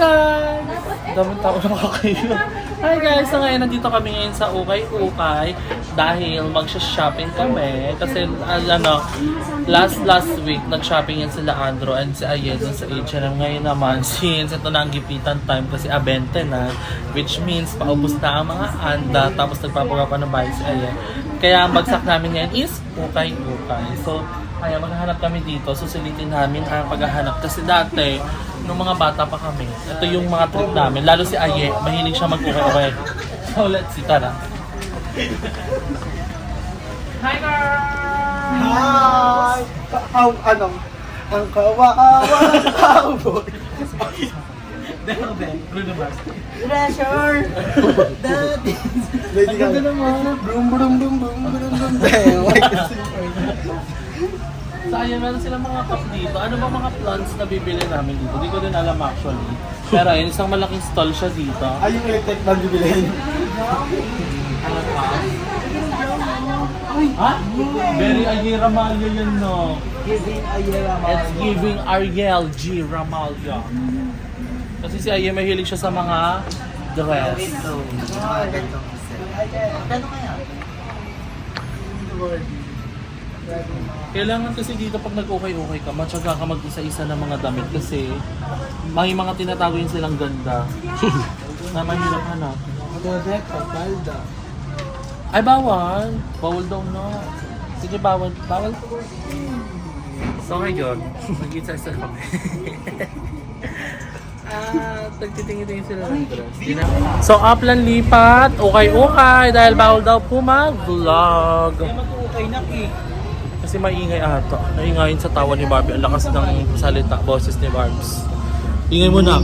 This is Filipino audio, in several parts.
guys! Daming tao nakakayo. Hi guys! So ngayon nandito kami ngayon sa Ukay-Ukay dahil magsha-shopping kami. Kasi last week nag-shopping yan sila Andrew and si Ayen sa H&M. Ngayon naman since ito na ang gipitan time kasi abente na, which means paubos na ang mga anda tapos nagpapagawa pa ng bahay si Ayen. Kaya ang bagsak namin ngayon is Ukay-Ukay. So kaya maghahanap kami dito, susulitin namin ang paghahanap. Kasi dati, nung mga bata pa kami, ito yung mga trip namin. Lalo si Aye, mahilig siya mag-ukay-ukay. So let's see, tara. Hi girl! Hi! Ang kawawa cowboy. Bruno Mars. Treasure! Daddy! Lady Gaga naman. Brum brum brum brum brum brum. So ayun, meron silang mga cup dito. Ano ba mga plants na bibili namin dito? Hindi ko din alam actually. Pero ayun, isang malaking stall siya dito. Ay, yung electric na bibilihin. Ano pa? Ha? Very Aye Ramalho yun, no? Giving Aye Ramalho. It's giving Ariel G. Ramalho. Kasi si Aye mahilig siya sa mga dress. Kano kaya? Kailangan kasi dito pag nag-ukay-ukay ka, matyaga ka mag-isa-isa ng mga damit kasi may mga tinatago yun silang ganda na mahirap hanap. Magdadek, pagkalda. Ay, bawal. Bawal daw na. Sige, bawal. Bawal. So ngayon, mag-isa-isa kami. Nagtitingin-tingin sila ng dress. So, upland lipat, ukay-ukay dahil bawal daw po mag-vlog. Mag-ukay na Kasi maingay ata. Naingayin sa tawa ni Barbie. Ang lakas ng salita, boses ni Barbs. Ingay mo na.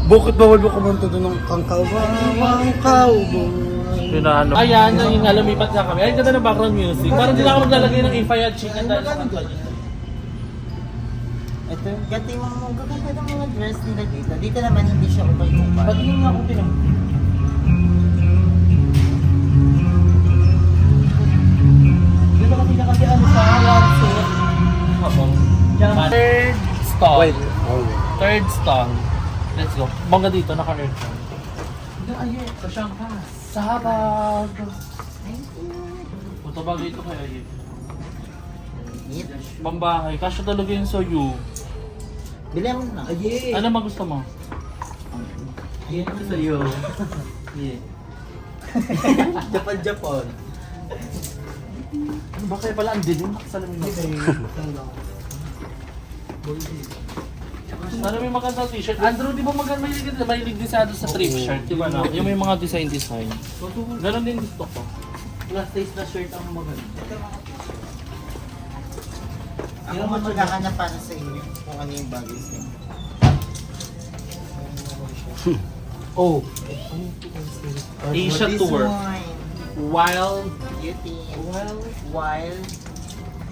Bakit bawal mo kumanta doon ng ang kawawang cowboy? Pinano. Ayan, yung lumipat na kami. Ay, ganda ng background music. Parang hindi na ako maglalagay ng ifayad chicken dahil sa kanta niya. Ito, gati mo gaganda ng mga dress nila dito. Dito naman hindi siya ukay-ukay. Pag yung ako pinang... Di ba kasi kasi ano sa one suit? Third stall. Wait. Third stall. Let's go. Bangga dito, naka-aircon. Aye, sa Shanghai. Sa Habag. Punta ba dito kaya Aye? Pambahay. Kasya talaga yun sa you. Bili mo na. Aye! Ano ba gusto mo? Aye ako sa'yo. Yeah. Japan. Ano ba kaya pala ang dilim? Nakasalamin mo. Ano may magandang t-shirt? Andrew, di ba mahilig din sa thrift shirt? Di ba na? Yung may mga design. Ganon din gusto ko. Plus taste na shirt ang maganda. Ako magkakahanap para sa inyo kung ano yung bagay sa inyo. Oh! Asia This tour. one. Wild. Beauty. Wild.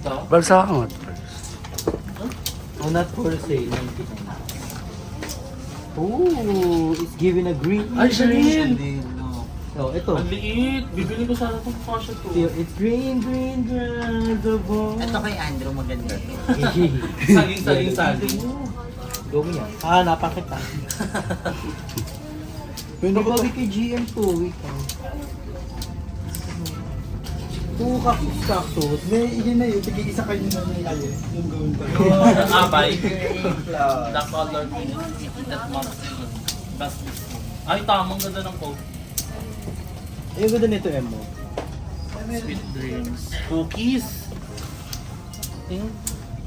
Ito. Balsa ka nga. Oh, not for sale. Oh, it's giving a green. Ay, Shalin! Oh, ito. Ang liit. Bibili ko sana itong kasha to. It's green, the ball. Ito kay Andrew maganda to. Saging. Go mo yan. Hahanapan kita. Pwede ba kay GM to? Wait lang. Two cactus. May yun na yun. Tig-isa kayo na may yung gawin ko. Abay. The color green. That must be. Best gusto. Ay, tamang ganda ng coat. Ayun ganda nito, Emo. Sweet dreams. Cookies. Tingnan.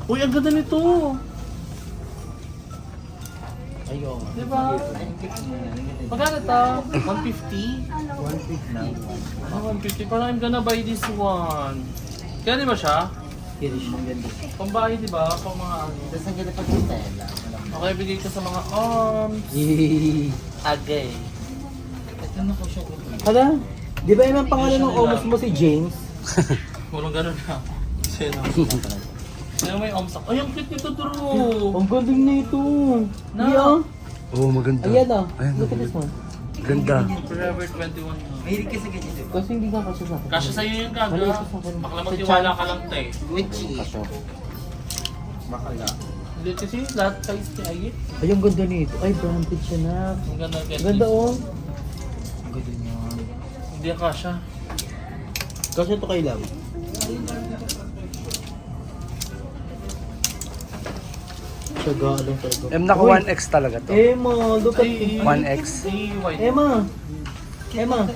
Uy, ang ganda nito. Ayun. Diba? Magkano ito? 150? 150 na. Ah, 150. Parang I'm gonna buy this one. Kaya di ba siya? Kirish, ang ganda. Pambahay di ba? Pang mga ano. Tapos ang ganda pag tela. Okay, bigay ko sa mga arms. Yee! Agay. Ito na po siya. Hala? Di ba yun ang pangalan ng almost mo si James? Walang ganun na. Sino? Sino may omsak? Ay, ang cute nito, Drew! Ang galing na ito. Na. Yeah. Oo, maganda. Ayan ah. Ayan, Look at this one. Ganda. Forever 21 na. Mahilig ka sa ganyan. Kasi hindi ka kasi sa akin. Kasya sa'yo yung gaga. Mali ito sa akin. Bakla magtiwala ka lang, te. Gucci. Kasya. Bakala. Hindi kasi lahat size ni Aye. Ay, ang ganda nito. Ay, branded siya na. Ang ganda Ang ganda oh. Ang ganda niya. Hindi ka siya. Kasi ito kay Lau. Siya lang talaga. Naka Uy, 1X talaga to. Emma, look at Ay, 1X. Ay, white. Emma. Emma.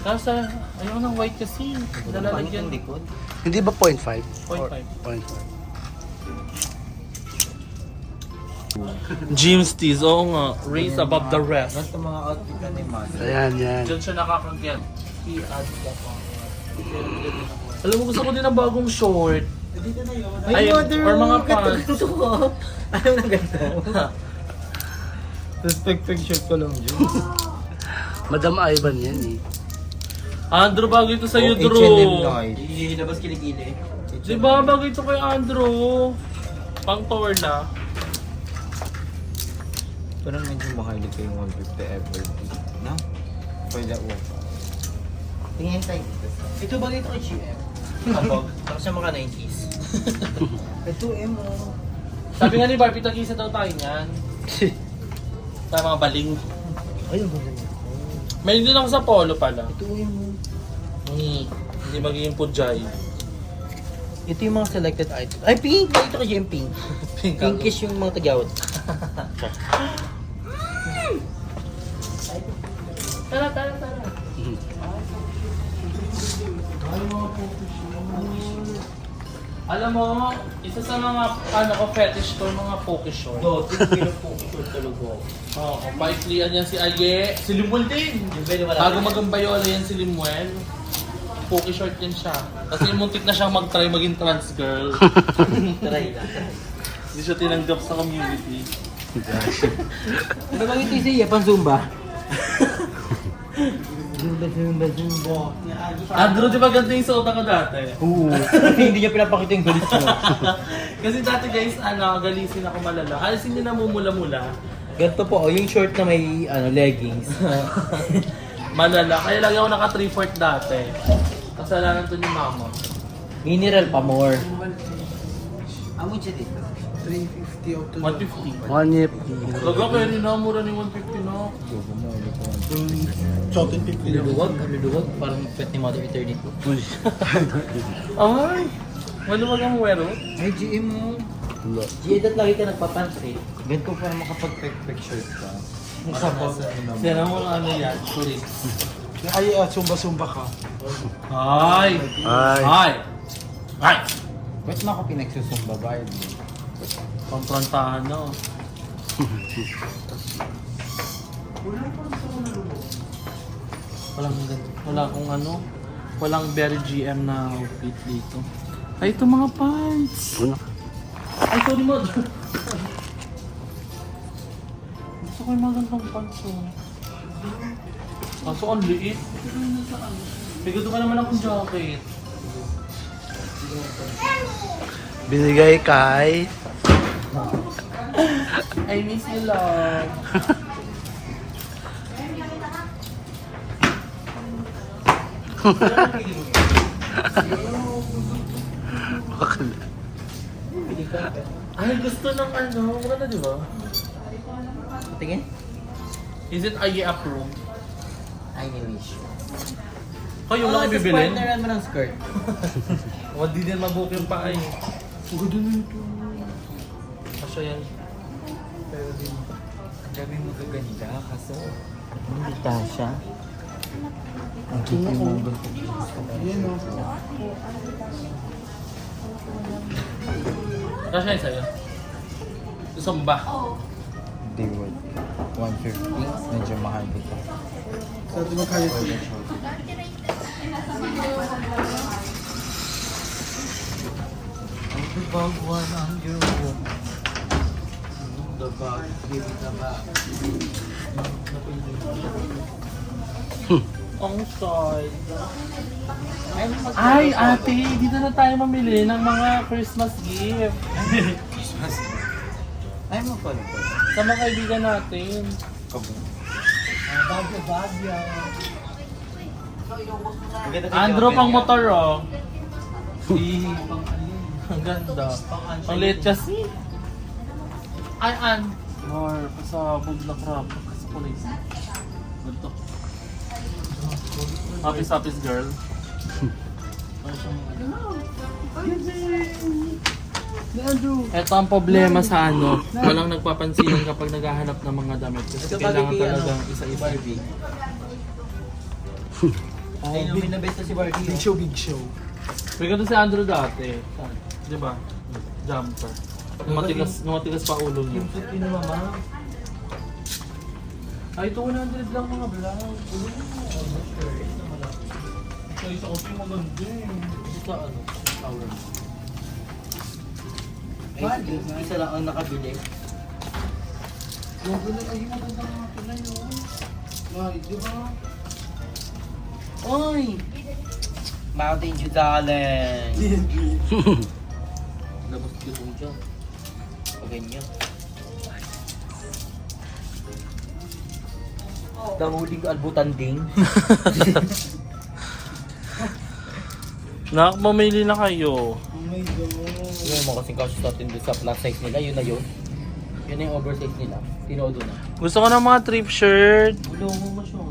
Kasi ayaw ng white kasi. Nalalagyan. likod. Hindi ba 0.5? 0.5. 0.5. James Tees, oo nga. Raise above the rest. Ganito mga outfit na ni Mother. Ayan, yan. Diyan siya nakakagyan. I-add ka pa. Alam mo, gusto ko din ng bagong short. Dito na yun. Ay, or mga pants. Ganito ko. Ayaw na ganito. Tapos peg-shirt ko lang dyan. Madam Ivan yan eh. Andrew, bago ito sa'yo, Oh, Drew. H&M Light. Labas kilikili. Di ba, bago ito kay Andrew? Pang tour na. Parang medyo mahilig kayo 150 everyday. No? Pwede upa. Tingin tayo dito. Ito ba dito kay GM? Kapag. Tapos yung mga 90s. Ito Emo. Sabi nga ni Barbie, tag-isa daw tayo niyan. Tayo mga baling. Ay, ang ganda niya. May din ako sa polo pala. Ito Emo. Hindi magiging pudjay. Ito yung mga selected items. Ay, pink! Ito kasi yung pink. Pink Pinkish yung mga tagyawat. Tara. Alam mo, isa sa mga fetish ko, mga focus short. Pinag-focus talaga. Oo, paiklian yan si Aye. Si Limuel din. Bago magambayola yan si Limuel. Focus short yan siya. Kasi muntik na siyang mag-try maging trans girl. Try lang. Hindi siya tinanggap sa community. Ano bang ito siya? Pang-zumba? Zumba. Andrew, di ba ganito yung suot ako dati? Oo. Kasi hindi niya pinapakita yung galit mo. Kasi dati guys, galisin ako malala. Alisin niyo namumula-mula. Ganito po, yung short na may leggings. Malala. Kaya lagi ako naka 3/4 dati. Kasalanan to ni mama. Mineral pa more. Amo siya dito. 150. 150. Laga kaya rin na, mura ni 150 na. Luwag. Parang pet ni Mother Eternity. Ay! Maluwag ang wero. Ay, GM mo. GM at lagi ka nagpapansin. Ganito para makapag-pek shirt ka. Sira mo lang ano yan, tulis. Ay, sumba-sumba ka. Ay! Ay. Ay! Ba't mo ako pinagsusumba ba? Pamprantahan na. Walang very GM na outfit dito. Ay, ito mga pants. Una. Ay, sorry mo. Gusto ko yung mga gantong pants. Kaso ang liit. Bigado ka naman akong jacket. Binigay kay... I miss you, love. Ay, gusto ng ano. Maganda, di ba? Tingin? Is it IE approved? I wish. Kayo lang ibibilin? Partneran mo ng skirt. O, di din mabook yung pa ay. Ang ganda na ito. Kasya yan. Pero din, ang gabi mo kaganda kaso. Hindi tasya. Ang kiki mo ganito. Yan o. Kasya yan sa'yo. Gusto mo ba? Hindi mo. 150, medyo mahal dito. Sa atin ang kaya ito. The bag 100. The bag, give it a back. Ang style. Ay, ate, dito na tayo mamili ng mga Christmas gift. Ay mo pala po. Sa mga kaibigan natin. Bagyo. Andrew pang motor, oh. Ang ganda. Ang liit kasi. Ay, Mar, pasabog na crap. Sa kulay. Ganito. Hapis girl. Ito ang problema sa ano. Walang nagpapansin kapag naghahanap ng mga damit. Kasi kailangan talagang isa-isa. Ay, nung binabesta si Barbie. Big show, big show. May ganito si Andrew dati. Di ba? Jumper. Nung matigas pa ulo niya. Yung suit ni mama. Ay, ito 100 lang mga vlog. Ulo niya. Ito isa ko yung maganda eh. Isa ano? Tower. Ay, isa lang ang nakabili. Yung gano'n, ay, maganda nga pala yun. Ay, di ba? Oy! Mountain Dew Challenge! Labas ko po dyan. Pag ganyan. Dahuli ko albutan ding. Nak, mamili na kayo. Oh my God. Yung mo kasing kasya sa atin doon sa plus size nila, yun na yun. Yun na yung oversize nila. Tinodo na. Gusto ko ng mga thrift shirt. Ulo mo masyado.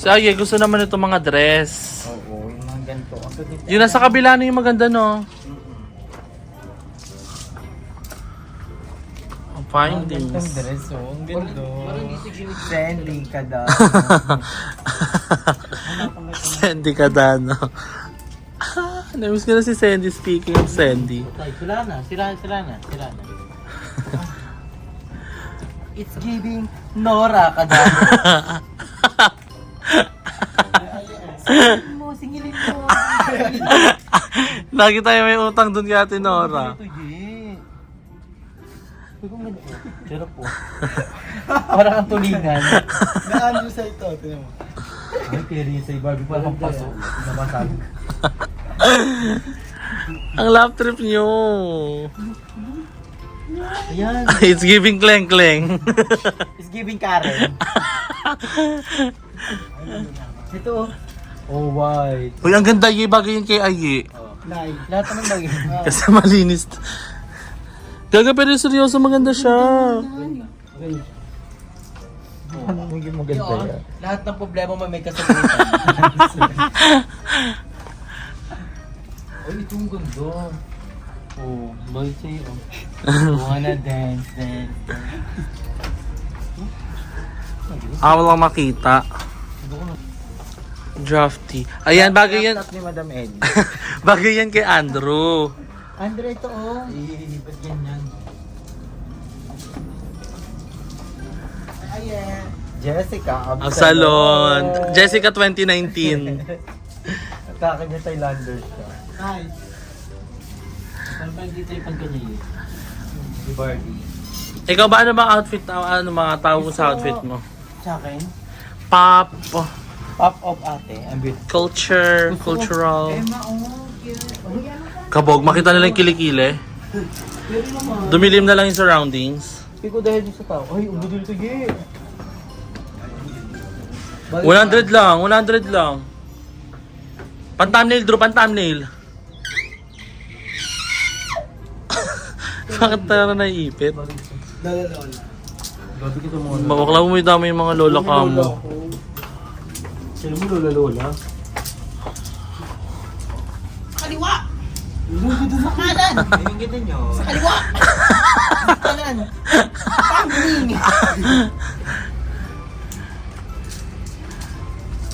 Si Aye, gusto naman ito mga dress. Oo, yung mga ganito. Ang ganito. Yung nasa kabila na yung maganda, no? Ang findings. Ang dress, oh. Ang ganda. Parang dito Jimmy trending ka daw. Sandy Cadano. Namiss ko na si Sandy. Speaking of Sandy. Sila na. It's giving Nora ka daw. Singilin mo. Lagi tayo may utang dun kay Ate Nora. Ito, G. Pero po. Parang ang tulingan. Naano sa ito, tinan mo. Ay, clear yun sa Barbie. Parang paso. Nabasag. Ang love trip nyo. Ayan. It's giving kleng-kleng. It's giving Karen. Ito. Oh, white. Uy, ang ganda yung bagay yun kay Aye. Nine. Lahat naman bagay. Kasi malinis. Gaga, pero seryoso maganda siya. Hindi maganda yan. Lahat ng problema mo may kasagutan. Ay, ito ang ganda. Oh, bakit sa'yo? Wanna dance. Ako lang makita. Drafty. Ayan, bagay yan. Laptop ni Madam Ed. Bagay yan kay Andrew. Andre, ito oh. Ba't ganyan? Ayan. Jessica, Absalon. Jessica 2019. Kakanya Thailander siya. Nice. Ano ba dito yung pagkanya yun? Si Barbie. Ikaw ba ano bang outfit, ano mga tawag mo sa outfit mo? Sa akin? Pop, Pop of ate. Ang beautiful. cultural. Kabog, makita nila yung kilikili. Dumilim na lang yung surroundings. Pico dahil dito sa tao. Ay, ang budol ito, yeah. 100 lang. Pan-thumbnail, Drew, pan-thumbnail. Bakit tayo na naiipit? Lalala. Gabi kita mga Bakla mo may dami yung mga lola ka mo. Sino mo lola? Kaliwa! Kanan! Ayun kita nyo. Kaliwa! Kanan! Pangling!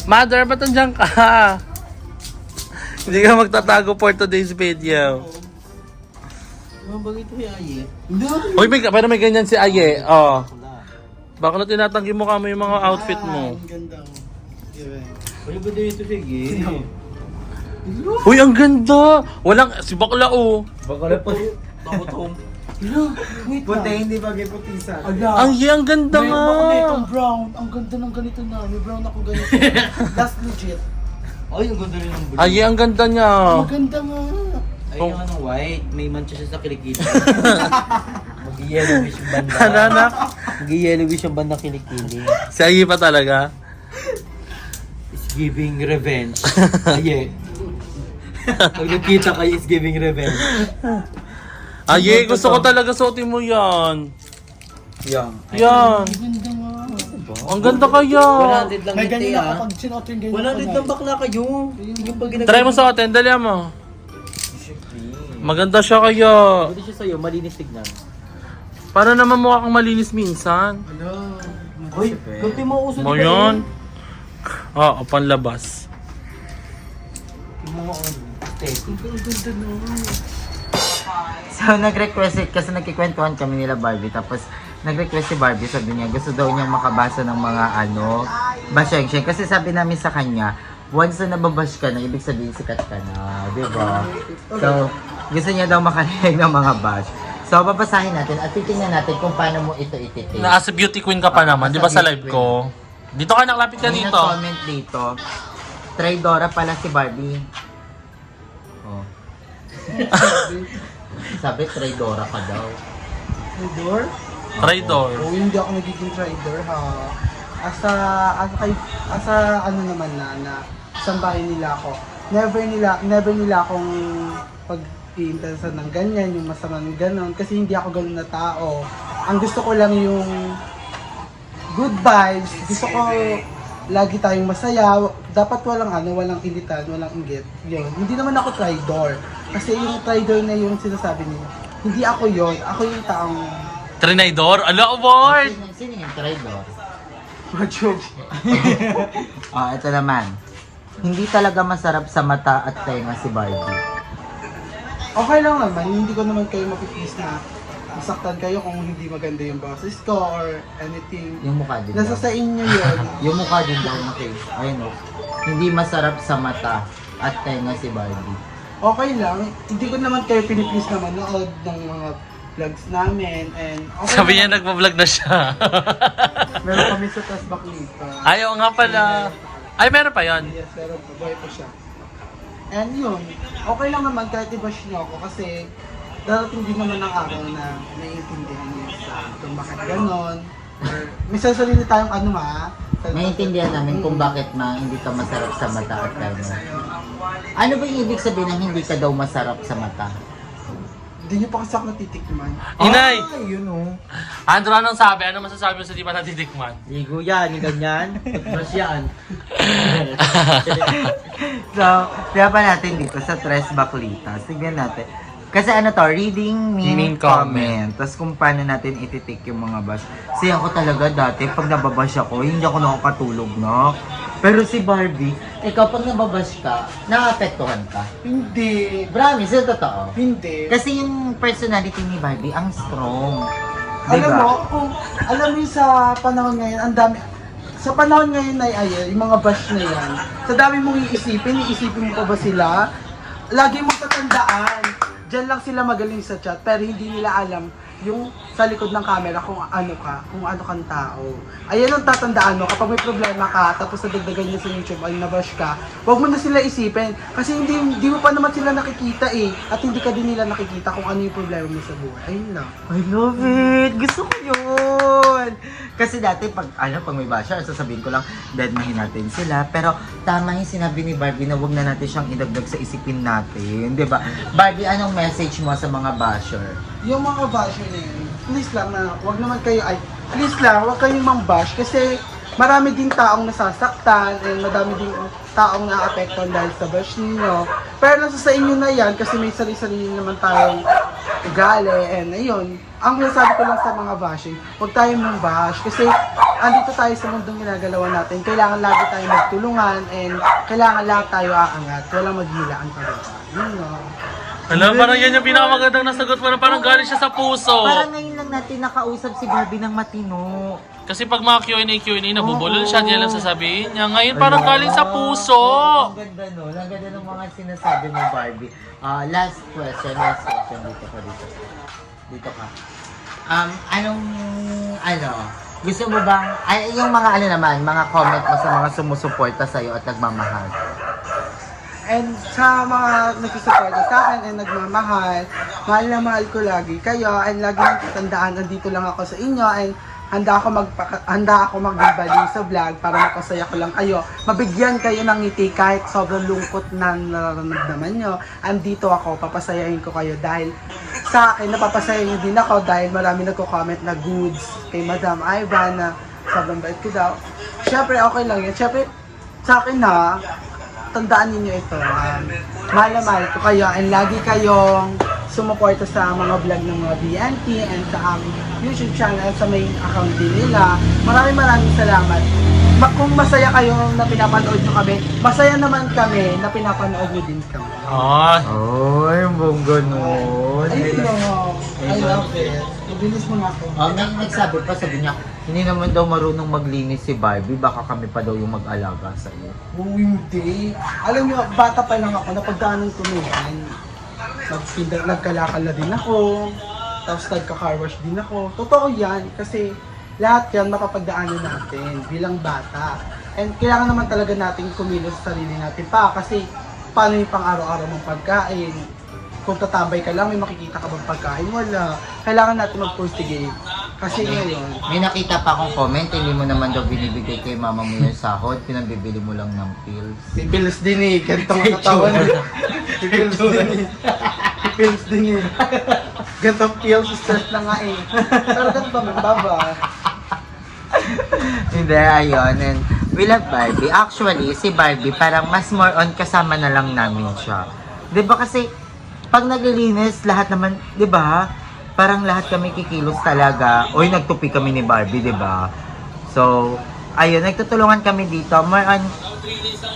Mother, ba't nandiyan ka? Hindi ka magtatago for today's video. Ano ba ito yung aye? Uy, pero may ganyan si Aye. Oh. Baka na tinatanggi mo kamo yung mga outfit mo. Ang ganda mo. Yeah. Ano ba ito sige? Uy, ang ganda! Walang, si bakla oh. Baka na po. Takot home. Puti, hindi bagay putisa. Ang ganda nga. Itong brown. Ang ganda ng ganito na. May brown ako ganito. That's legit. Ay, ang ganda rin ng blue. Aye, ang ganda niya. Ang ganda nga. Ay, yung anong white. May mancha siya sa kilikili. Mag-yellowish yung banda. Ano, anak? Mag-yellowish yung banda kilikili. Si Aye pa talaga. It's giving revenge. Aye. Pag nagkita kayo is giving revenge. Ay, gusto ko talaga suotin mo yan. Yan. Yan. Ang ganda kaya. 100 lang May yung ganyan tiya. ako pag sinuot yung ganyan. 100 lang bakla kayo. Yung pag Try mo suotin, dali mo. Maganda siya kaya. Buti siya sa'yo, malinis tignan. Para naman mukha kang malinis minsan. Uy, ganti mo uso Mo yun? Oo, panlabas. So, nag-request kasi nagkikwentuhan kami nila Barbie. Tapos, nag-request si Barbie. Sabi niya, gusto daw niyang makabasa ng mga basyeng-syeng. Kasi sabi namin sa kanya, once na nababash ka na, ibig sabihin sikat ka na. Diba? So, gusto niya daw makarinig ng mga bash. So, babasahin natin at titingnan natin kung paano mo ito ititik. Na as a beauty queen ka pa naman, di ba sa live ko? Dito ka, naklapit ka May dito. nag-comment dito. Traidora pala si Barbie. Oh. Sabi, traidora ka daw. Trader? Traidor. Oo, hindi ako nagiging trader ha. Asa ano naman na isang bahay nila ako. Never nila akong pag-iinteresan ng ganyan, yung masamang ganon. Kasi hindi ako ganun na tao. Ang gusto ko lang yung good vibes. Gusto ko lagi tayong masaya. Dapat walang ilitan, walang inggit. Yun. Hindi naman ako traidor. Kasi yung traidor na yung sinasabi nila. Hindi ako yon. Ako yung taong Trinidor? Ala, award! Sino yung traidor? macho. Ito naman. Hindi talaga masarap sa mata at tenga si Barbie. Okay lang naman. Hindi ko naman kayo mapipis na masaktan kayo kung hindi maganda yung boses ko or anything. Yung mukha din Nasa daw. sa inyo yun. Yung mukha din daw na ayun o. Hindi masarap sa mata at tenga si Barbie. Okay lang. Hindi ko naman kayo pinipis na manood ng mga vlogs namin. And okay Sabi niya, lang. nagpa-vlog na siya. Meron kami sa taas baklita. Ayaw nga pala. Ay, meron pa yan. Yes, meron pa. Buhay pa siya. And yun, okay lang naman kahit i-bash niyo ako kasi darating din naman ang araw na naiintindihan niyo sa kung bakit ganon. Or may sarili tayong ano Maintindihan namin kung bakit hindi ka masarap sa mata at tenga. Ano ba yung ibig sabihin ng hindi ka daw masarap sa mata? Hindi niyo pa kasi ako natitikman. Inay! Yun o. Andrew, anong sabi? Ano masasabi mo sa di pa natitikman? Ligo yan, yung ganyan. Brush yan. So, kaya pa natin dito sa Tres Baklita. Tignan natin. Kasi ano to, reading mean comment. Tapos kung paano natin ititik yung mga bash. Kasi ako talaga dati, pag nababash ako, hindi ako nakakatulog na. Pero si Barbie, ikaw pag nababash ka, naapektuhan ka. Hindi. Promise, yun totoo. Hindi. Kasi yung personality ni Barbie, ang strong. Alam mo, alam mo yung sa panahon ngayon, ang dami, sa panahon ngayon na yung mga bash na yan, sa dami mong iisipin mo pa ba sila? Lagi mong tatandaan, dyan lang sila magaling sa chat, pero hindi nila alam yung sa likod ng camera kung ano kang tao. Ayan ang tatandaan mo, kapag may problema ka, tapos nadagdagan niya sa YouTube, ay nabash ka, huwag mo na sila isipin. Kasi hindi mo pa naman sila nakikita at hindi ka din nila nakikita kung ano yung problema mo sa buhay. Ayun lang. I love it! Gusto ko yun! Kasi dati pag may basher, sasabihin ko lang, deadmahin natin sila. Pero tama yung sinabi ni Barbie na huwag na natin siyang idagdag sa isipin natin. 'Di ba? Barbie, anong message mo sa mga basher? Yung mga basher na yun, please lang na huwag kayong mang-bash kasi marami din taong nasasaktan and madami din taong naapektuhan dahil sa bash ninyo. Pero nasa sa inyo na yan kasi may sarili-sarili naman tayong ugali and ayun. Ang masasabi ko lang sa mga bashing, huwag tayong mang-bash kasi andito tayo sa mundong ginagalawan natin. Kailangan lagi tayo magtulungan and kailangan lahat tayo aangat. Walang maghilaan pa rin. Yun nga. Alam, parang yan yung pinakamagandang nasagot mo na parang galing siya sa puso. Parang ngayon lang natin nakausap si Barbie ng matino. Kasi pag mga Q&A, nabubulol siya, niya lang sasabihin niya. Ngayon parang galing sa puso. Ang ganda no? Ang ganda ng mga sinasabi mo, Barbie. Last question dito. Dito ka. Gusto mo bang, yung mga mga comment mo sa mga sumusuporta sa'yo at nagmamahal? And sa mga nagsusuporta sa akin and nagmamahal, mahal na mahal ko lagi kayo and lagi nang tatandaan, nandito lang ako sa inyo and handa ako magbabaliw sa vlog para mapasaya ko lang kayo. Mabigyan kayo ng ngiti kahit sobrang lungkot na nararamdaman nyo. Andito ako, papasayahin ko kayo dahil sa akin, napapasaya nyo din ako dahil marami nagko-comment na goods kay Madam Ivan na sobrang bait ko daw. Siyempre, okay lang yun. Siyempre, sa akin na, tandaan niyo ito. Mahal na mahal ko kayo and lagi kayong sumuporta sa mga vlog ng mga BNT and sa aming YouTube channel sa main account din nila. Maraming salamat. Kung masaya kayo na pinapanood nyo kami, masaya naman kami na pinapanood nyo din kami. Ay. Ay, ang bongga nun. Ayun no. I love it. Mabilis mo nga ako. May nagsabi pa, sabi niya, hindi naman daw marunong maglinis si Barbie, baka kami pa daw yung mag-alaga sa iyo. Oh, hindi. Alam nyo, bata pa lang ako, napagdaanan ko noon. Nagkalakal na din ako, tapos nagka-car wash din ako. Totoo yan, kasi lahat yan mapapagdaanan natin bilang bata. And kailangan naman talaga natin kumilos sa sarili natin pa, kasi paano yung pang-araw-araw mong pagkain? Kung tatambay ka lang, may makikita ka bang pagkain? Wala. Kailangan natin mag-postigate. Kasi ngayon, May nakita pa akong comment, hindi mo naman daw binibigay kay mama mo yung sahod, pinambibili mo lang ng pills. pipilos din eh. Ganito ang katawan. Pipilos din eh. Pipilos din eh. Ganito ang pills, stress na nga eh. Pero ganito ba, baba? Hindi, ayun. And we love Barbie. Actually, si Barbie parang mas more on kasama na lang namin siya. 'Di ba kasi pag naglilinis, lahat naman, 'di ba? Parang lahat kami kikilos talaga. Oy, nagtupi kami ni Barbie, 'di ba? So, ayun, nagtutulungan kami dito. More on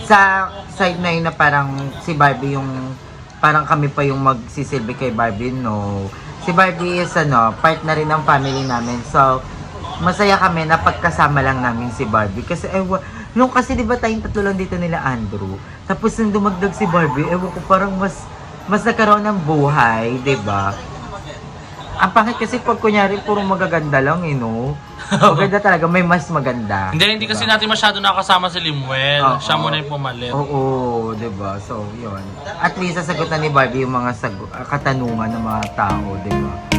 sa side na yun na parang si Barbie yung parang kami pa yung magsisilbi kay Barbie, no. Si Barbie is part na rin ng family namin. So, masaya kami na pagkasama lang namin si Barbie. Kasi, nung kasi di ba tayong tatlo lang dito nila Andrew. Tapos nung dumagdag si Barbie, ko parang mas nagkaroon ng buhay, di ba? Ang pangit kasi pag kunyari puro magaganda lang, no? Maganda talaga, may mas maganda. Hindi kasi natin masyado nakasama si Limuel. Oo. Siya muna yung pumalit. Oo, di ba? So, yun. At least sasagutan ni Barbie yung mga katanungan ng mga tao, di ba?